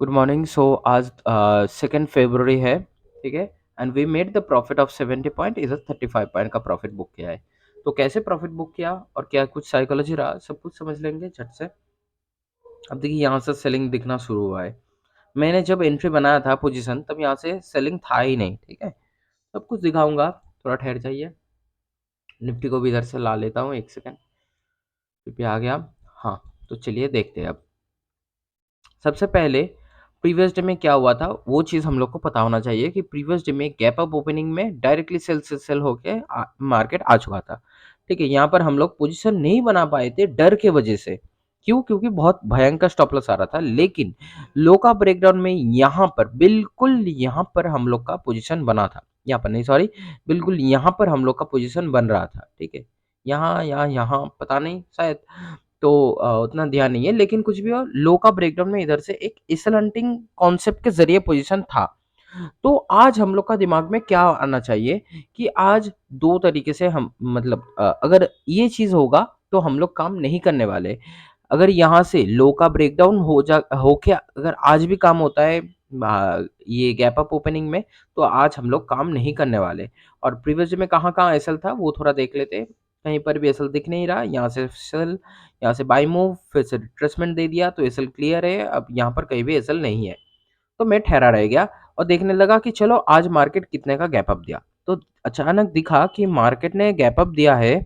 Good morning. सो आज 2 फरवरी है, ठीक है। And we made the profit of 70 point, इधर 35 पॉइंट का प्रॉफिट बुक किया है। तो कैसे प्रॉफिट बुक किया और क्या कुछ साइकोलॉजी रहा, सब कुछ समझ लेंगे झट से। अब देखिए यहाँ से सेलिंग दिखना शुरू हुआ है। मैंने जब एंट्री बनाया था पोजीशन, तब यहाँ से सेलिंग था ही नहीं, ठीक है। सब कुछ दिखाऊंगा, थोड़ा ठहर जाइए। निफ्टी को भी इधर से ला लेता हूँ, एक सेकेंड। निफ्टी आ गया। हाँ, तो चलिए देखते हैं अब। सबसे पहले प्रीवियस डे में क्या हुआ था वो चीज़ हम लोग को पता होना चाहिए कि प्रीवियस डे में गैप अप ओपनिंग में डायरेक्टली सेल से सेल होके मार्केट आ चुका था। ठीक है, यहाँ पर हम लोग पोजीशन नहीं बना पाए थे डर के वजह से। क्यों? क्योंकि बहुत भयंकर स्टॉप लॉस आ रहा था। लेकिन लो का ब्रेकडाउन में यहाँ पर बिल्कुल यहाँ पर हम लोग का पोजीशन बना था। यहाँ पर नहीं, सॉरी, बिल्कुल यहाँ पर हम लोग का पोजीशन बन रहा था। ठीक है, यहाँ यहाँ यहाँ पता नहीं शायद, तो उतना ध्यान नहीं है। लेकिन कुछ भी हो, लो का ब्रेकडाउन में इधर से एक एसल हंटिंग कॉन्सेप्ट के जरिए पोजीशन था। तो आज हम लोग का दिमाग में क्या आना चाहिए कि आज दो तरीके से हम मतलब अगर ये चीज होगा तो हम लोग काम नहीं करने वाले। अगर यहाँ से लो का ब्रेकडाउन हो के अगर आज भी काम होता है ये गैप अप ओपनिंग में, तो आज हम लोग काम नहीं करने वाले। और प्रीवियस में कहाँ कहाँ एसल था वो थोड़ा देख लेते हैं। कहीं पर भी एसल दिख नहीं रहा। यहाँ से सेल, यहाँ से बाई मूव, फिर से रिट्रेसमेंट दे दिया तो एसल क्लियर है। अब यहाँ पर कहीं भी एसल नहीं है, तो मैं ठहरा रह गया और देखने लगा कि चलो आज मार्केट कितने का गैप अप दिया। तो अचानक दिखा कि मार्केट ने गैप अप दिया है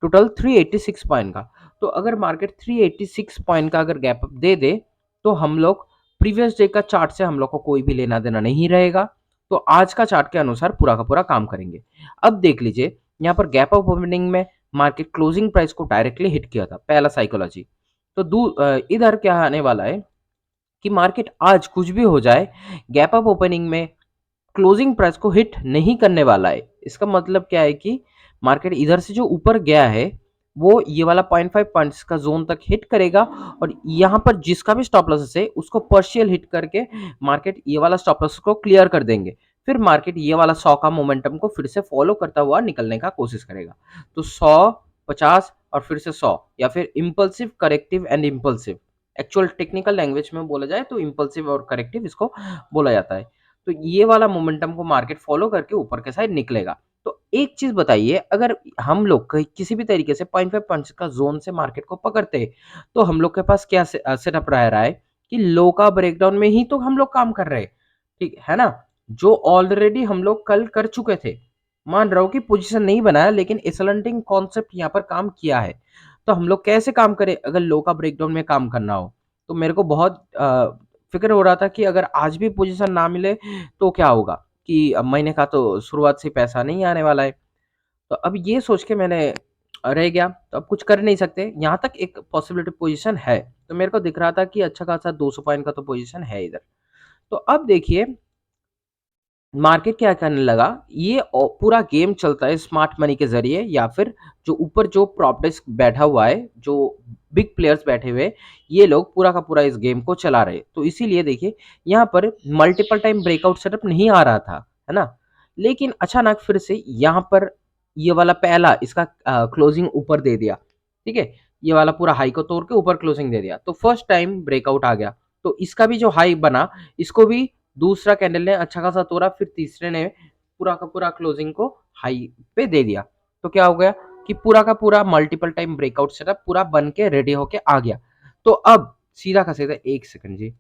टोटल 386 पॉइंट का। तो अगर मार्केट 386 पॉइंट का अगर गैप अप दे दे, तो हम लोग प्रीवियस डे का चार्ट से हम लोग को कोई भी लेना देना नहीं रहेगा। तो आज का चार्ट के अनुसार पूरा का पूरा काम करेंगे। अब देख लीजिए, यहाँ पर गैप अप ओपनिंग में मार्केट क्लोजिंग प्राइस को डायरेक्टली हिट किया था, पहला साइकोलॉजी। तो इधर क्या आने वाला है कि मार्केट आज कुछ भी हो जाए, गैप अप ओपनिंग में क्लोजिंग प्राइस को हिट नहीं करने वाला है। इसका मतलब क्या है कि मार्केट इधर से जो ऊपर गया है वो ये वाला 0.5 पॉइंट्स का जोन तक हिट करेगा। और यहाँ पर जिसका भी स्टॉप लॉस है उसको पार्शियल हिट करके मार्केट ये वाला स्टॉप लॉस को क्लियर कर देंगे। फिर मार्केट ये वाला 100 का मोमेंटम को फिर से फॉलो करता हुआ निकलने का कोशिश करेगा। तो 100, 50 और फिर से 100, या फिर impulsive, corrective and impulsive. Actual technical language में बोला जाए तो इम्पल्सिव और करेक्टिव इसको बोला जाता है। तो ये वाला मोमेंटम को मार्केट फॉलो करके ऊपर के साइड निकलेगा। तो एक चीज बताइए, अगर हम लोग किसी भी तरीके से 0.5 पॉइंट्स का जोन से मार्केट को पकड़ते हैं, तो हम लोग के पास क्या सेटअप रह रहा है कि लो का ब्रेकडाउन में ही तो हम लोग काम कर रहे हैं, ठीक है ना। जो ऑलरेडी हम लोग कल कर चुके थे। मान रहा हूं कि पोजीशन नहीं बनाया, लेकिन एसलेंटिंग कॉन्सेप्ट यहाँ पर काम किया है। तो हम लोग कैसे काम करें अगर लो का ब्रेकडाउन में काम करना हो। तो मेरे को बहुत फिक्र हो रहा था कि अगर आज भी पोजीशन ना मिले तो क्या होगा, कि अब महीने का तो शुरुआत से पैसा नहीं आने वाला है। तो अब ये सोच के मैंने रह गया। तो अब कुछ कर नहीं सकते, यहाँ तक एक पॉसिबिलिटी पोजीशन है। तो मेरे को दिख रहा था कि अच्छा खासा 200 पॉइंट का तो पोजीशन है इधर। तो अब देखिए मार्केट क्या करने लगा। ये पूरा गेम चलता है स्मार्ट मनी के जरिए, या फिर जो ऊपर जो प्रॉप डेस्क बैठा हुआ है, जो बिग प्लेयर्स बैठे हुए, ये लोग पूरा का पूरा इस गेम को चला रहे। तो इसीलिए देखिए यहाँ पर मल्टीपल टाइम ब्रेकआउट सेटअप नहीं आ रहा था, है ना। लेकिन अचानक फिर से यहाँ पर ये वाला पहला इसका क्लोजिंग ऊपर दे दिया, ठीक है। ये वाला पूरा हाई को तोड़ के ऊपर क्लोजिंग दे दिया, तो फर्स्ट टाइम ब्रेकआउट आ गया। तो इसका भी जो हाई बना, इसको भी दूसरा कैंडल ने अच्छा खासा तोड़ा, फिर तीसरे ने पूरा का पूरा क्लोजिंग को हाई पे दे दिया। तो क्या हो गया कि पूरा का पूरा मल्टीपल टाइम ब्रेकआउट सेटअप पूरा बन के रेडी होके आ गया। तो अब सीधा का सीधा, एक सेकंड जी।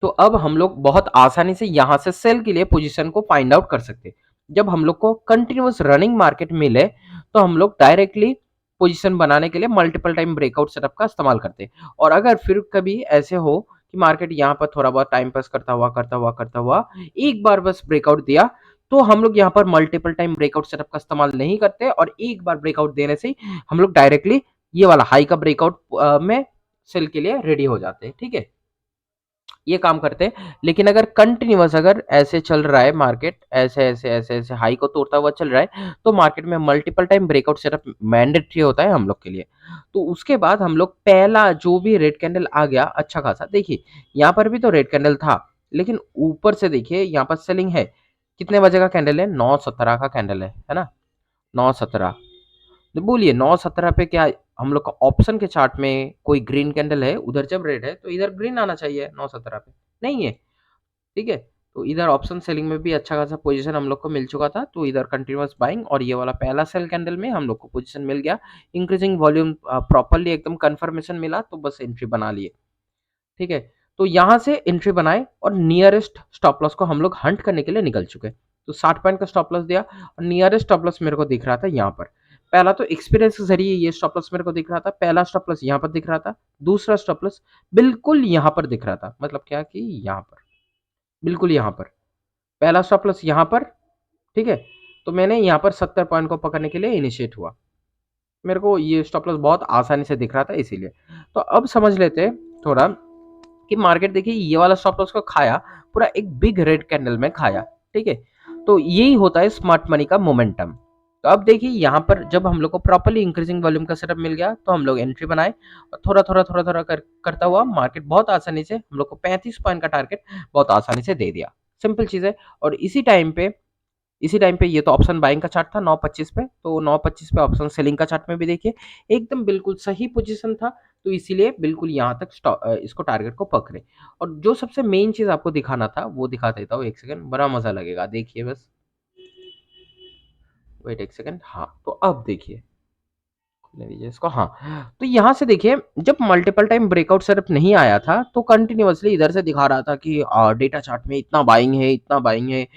तो अब हम लोग बहुत आसानी से यहाँ से सेल के लिए पोजीशन को फाइंड आउट कर सकते हैं। जब हम लोग को कंटिन्यूअस रनिंग मार्केट मिले, तो हम लोग डायरेक्टली पोजीशन बनाने के लिए मल्टीपल टाइम ब्रेकआउट सेटअप का इस्तेमाल करते हैं। और अगर फिर कभी ऐसे हो कि मार्केट यहाँ पर थोड़ा बहुत टाइम पास करता हुआ एक बार बस ब्रेकआउट दिया, तो हम लोग यहाँ पर मल्टीपल टाइम ब्रेकआउट सेटअप का इस्तेमाल नहीं करते, और एक बार ब्रेकआउट देने से ही हम लोग डायरेक्टली ये वाला हाई का ब्रेकआउट में सेल के लिए रेडी हो जाते हैं, ठीक है। ये काम करते हैं। लेकिन अगर कंटिन्यूअस अगर ऐसे चल रहा है मार्केट, ऐसे ऐसे ऐसे ऐसे हाई को तोड़ता हुआ चल रहा है, तो मार्केट में multiple time breakout setup mandatory होता है हम लोग के लिए। तो उसके बाद हम लोग पहला जो भी रेड कैंडल आ गया अच्छा खासा, देखिए यहाँ पर भी तो रेड कैंडल था, लेकिन ऊपर से देखिए यहाँ पर सेलिंग है। कितने बजे का कैंडल है? 9:17 का कैंडल है ना। 9:17, तो बोलिए 9:17 पे क्या हम लोग का ऑप्शन के चार्ट में कोई ग्रीन कैंडल है? उधर जब रेड है तो इधर ग्रीन आना चाहिए 9:17 पे। नहीं है, ठीक है? तो इधर ऑप्शन सेलिंग में भी अच्छा खासा पोजीशन हम लोग को मिल चुका था, तो इधर कंटीन्यूअस बाइंग और ये वाला पहला सेल कैंडल में हम लोग को पोजीशन मिल गया। इंक्रीजिंग वॉल्यूम प्रॉपर्ली एकदम कन्फर्मेशन मिला तो बस एंट्री बना लिए, ठीक है? तो यहाँ से एंट्री बनाए और नियरेस्ट स्टॉप लॉस को हम लोग हंट करने के लिए निकल चुके। तो 60 पॉइंट का स्टॉप लॉस दिया और नियरेस्ट स्टॉप लॉस मेरे को दिख रहा था यहाँ पर। पहला तो एक्सपीरियंस के ज़रिए ये स्टॉप लॉस मेरे को दिख रहा था, पहला स्टॉप लॉस यहाँ पर दिख रहा था, दूसरा स्टॉप लॉस बिल्कुल यहाँ पर दिख रहा था। मतलब क्या कि यहाँ पर, बिल्कुल यहाँ पर। पहला स्टॉप लॉस यहाँ पर, ठीक है? तो मैंने यहाँ पर 70 पॉइंट को पकड़ने के लिए इनिशिएट हुआ। मेरे को ये स्टॉप लॉस बहुत आसानी से दिख रहा था इसीलिए। तो अब समझ लेते हैं थोड़ा कि मार्केट देखिए ये वाला स्टॉप लॉस को खाया, पूरा एक बिग रेड कैंडल में खाया, ठीक है? तो यही होता है स्मार्ट मनी का मोमेंटम। तो अब देखिए यहाँ पर जब हम लोग को प्रॉपर्ली इंक्रीजिंग वॉल्यूम का सेटअप मिल गया तो हम लोग एंट्री बनाए और थोड़ा थोड़ा करता हुआ मार्केट बहुत आसानी से हम लोग को 35 पॉइंट का टारगेट बहुत आसानी से दे दिया। सिंपल चीज है। और इसी टाइम पे ये तो ऑप्शन बाइंग का चार्ट था 9:25 पे, तो 9:25 पे ऑप्शन सेलिंग का चार्ट में भी देखिए एकदम बिल्कुल सही पोजीशन था। तो इसीलिए बिल्कुल यहाँ तक इसको टारगेट को पकड़े। और जो सबसे मेन चीज आपको दिखाना था वो दिखा देता हूँ, एक सेकंड, बड़ा मजा लगेगा, देखिए बस, वेट एक सेकंड। हाँ, तो अब देखिए, खोलने दीजिए इसको। हाँ, तो यहाँ से देखिए जब मल्टीपल टाइम ब्रेकआउट सेटअप नहीं आया था तो कंटिन्यूअसली इधर से दिखा रहा था कि डेटा चार्ट में इतना बाइंग है, इतना बाइंग है,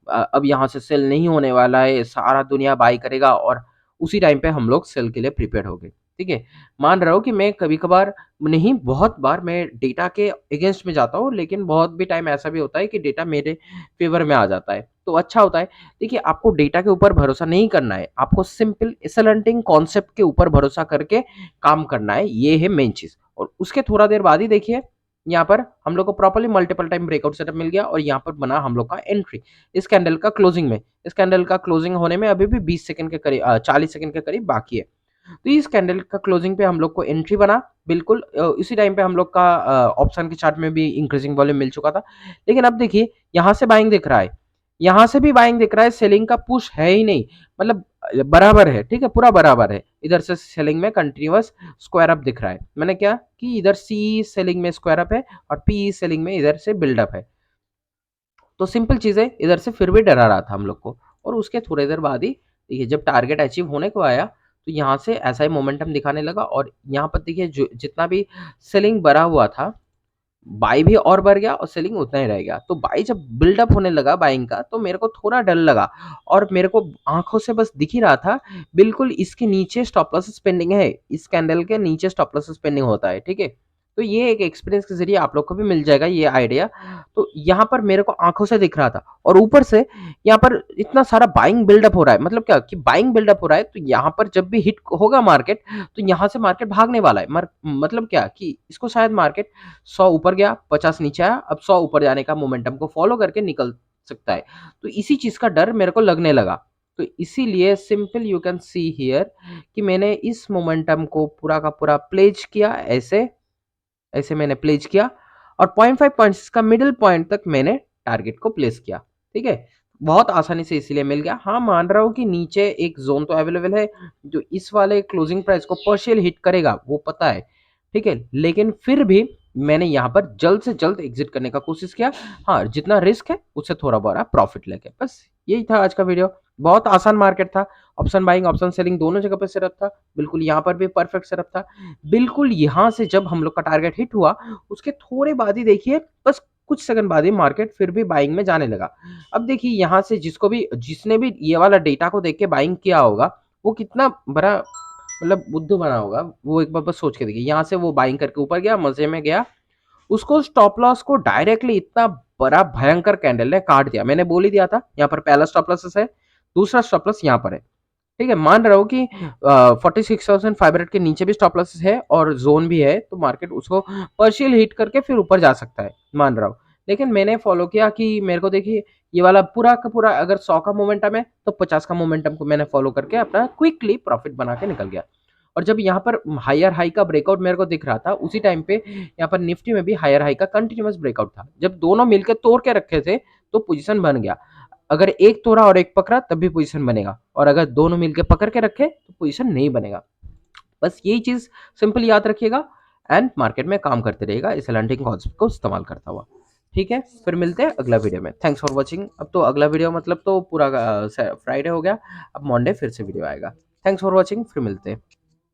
अब यहाँ से सेल नहीं होने वाला है, सारा दुनिया बाई करेगा। और उसी टाइम पे हम लोग सेल के लिए प्रिपेयर हो गए, ठीक है? मान रहा हूँ कि मैं कभी कभार नहीं, बहुत बार मैं डेटा के अगेंस्ट में जाता हूँ, लेकिन बहुत भी टाइम ऐसा भी होता है कि डेटा मेरे फेवर में आ जाता है, तो अच्छा होता है। देखिए आपको डेटा के ऊपर भरोसा नहीं करना है, आपको सिंपल एसएलएनटिंग कॉन्सेप्ट के ऊपर भरोसा करके काम करना है, ये है मेन चीज। और उसके थोड़ा देर बाद ही देखिए यहाँ पर हम लोग को properly multiple time breakout setup मिल गया और यहाँ पर बना हम लोग का एंट्री इस कैंडल का क्लोजिंग में। इस कैंडल का क्लोजिंग होने में अभी भी 20 सेकंड के करीब 40 सेकंड के करीब बाकी है। तो इस कैंडल का क्लोजिंग पे हम लोग को एंट्री बना, बिल्कुल इसी टाइम पे हम लोग का ऑप्शन के चार्ट में भी इंक्रीजिंग वॉल्यूम मिल चुका था। लेकिन अब देखिए यहाँ से बाइंग दिख रहा है, यहाँ से भी बाइंग दिख रहा है, सेलिंग का पुश है ही नहीं। मतलब बराबर है, ठीक है, पूरा बराबर है। इधर से सेलिंग में कंटिन्यूअस स्क्वायर अप दिख रहा है। मैंने क्या कि इधर सी सेलिंग में स्क्वायर अप है और पी सेलिंग में इधर से बिल्डअप है। तो सिंपल चीज है, इधर से फिर भी डरा रहा था हम लोग को। और उसके थोड़ी देर बाद ही देखिए जब टारगेट अचीव होने को आया तो यहाँ से ऐसा ही मोमेंटम दिखाने लगा। और यहाँ पर देखिए जो जितना भी सेलिंग भरा हुआ था, बाई भी और बढ़ गया और सेलिंग उतना ही रह गया। तो बाई जब बिल्डअप होने लगा बाइंग का तो मेरे को थोड़ा डर लगा और मेरे को आंखों से बस दिख ही रहा था बिल्कुल इसके नीचे स्टॉप लॉस पेंडिंग है, इस कैंडल के नीचे स्टॉप लॉस पेंडिंग होता है, ठीक है? तो ये एक एक्सपीरियंस के जरिए आप लोग को भी मिल जाएगा ये आइडिया। तो यहाँ पर मेरे को आंखों से दिख रहा था और ऊपर से यहाँ पर इतना सारा बाइंग बिल्डअप हो रहा है। मतलब क्या कि बाइंग बिल्डअप हो रहा है, तो यहाँ पर जब भी हिट होगा मार्केट तो यहाँ से मार्केट भागने वाला है। मतलब क्या कि इसको शायद मार्केट 100 ऊपर गया, 50 नीचे आया, अब 100 ऊपर जाने का मोमेंटम को फॉलो करके निकल सकता है। तो इसी चीज का डर मेरे को लगने लगा। तो इसीलिए simple you can see here कि मैंने इस मोमेंटम को पूरा का पूरा प्लेज किया, ऐसे ऐसे मैंने प्लेज किया और 0.5 पॉइंट्स का मिडिल पॉइंट तक मैंने टारगेट को प्लेस किया, ठीक है? बहुत आसानी से इसीलिए मिल गया। हाँ, मान रहा हूँ कि नीचे एक जोन तो अवेलेबल है जो इस वाले क्लोजिंग प्राइस को पार्शियल हिट करेगा, वो पता है, ठीक है? लेकिन फिर भी मैंने यहाँ पर जल्द से जल्द एग्जिट करने का कोशिश किया। हाँ, जितना रिस्क है उससे थोड़ा बड़ा प्रॉफिट लेके, बस यही था आज का वीडियो। बहुत आसान मार्केट था, ऑप्शन बाइंग ऑप्शन सेलिंग दोनों जगह पे सेटअप था, बिल्कुल यहाँ पर भी परफेक्ट सेटअप था। बिल्कुल यहाँ से जब हम लोग का टारगेट हिट हुआ उसके थोड़े बाद ही देखिए बस कुछ सेकंड बाद ही मार्केट फिर भी बाइंग में जाने लगा। अब देखिए यहाँ से जिसने भी ये वाला डेटा को देख के बाइंग किया होगा वो कितना बड़ा मतलब बुद्धू बना होगा, वो एक बार बस सोच के देखिए। यहाँ से वो बाइंग करके ऊपर गया, मजे में गया, उसको स्टॉप लॉस को डायरेक्टली इतना बड़ा भयंकर कैंडल ने काट दिया। मैंने बोल ही दिया था यहाँ पर पहला स्टॉप लॉस है, दूसरा स्टॉप लॉस यहाँ पर है, ठीक है? मान रहा हूँ कि 46,500 के नीचे भी स्टॉप लॉसेस है और जोन भी है, तो मार्केट उसको पार्शियल हिट करके फिर ऊपर जा सकता है, मान रहा हूँ। लेकिन मैंने फॉलो किया कि मेरे को देखिए ये वाला पूरा का पूरा अगर 100 का मोमेंटम है तो 50 का मोमेंटम को मैंने फॉलो करके अपना क्विकली प्रॉफिट बना के निकल गया। और जब यहाँ पर हायर हाई का ब्रेकआउट मेरे को दिख रहा था उसी टाइम पे यहाँ पर निफ्टी में भी हायर हाई का कंटिन्यूअस ब्रेकआउट था। जब दोनों मिलकर तोड़ के रखे थे तो पोजीशन बन गया। अगर एक तोड़ा और एक पकड़ा तब भी पोजीशन बनेगा, और अगर दोनों मिलकर पकड़ के रखे तो पोजीशन नहीं बनेगा। बस यही चीज सिंपल याद रखिएगा एंड मार्केट में काम करते रहेगा इस लैंडिंग कॉन्सेप्ट को इस्तेमाल करता हुआ। ठीक है, फिर मिलते हैं अगला वीडियो में। Thanks for watching. अब तो अगला वीडियो मतलब तो पूरा फ्राइडे हो गया, अब मंडे फिर से वीडियो आएगा। थैंक्स फॉर वॉचिंग, फिर मिलते हैं।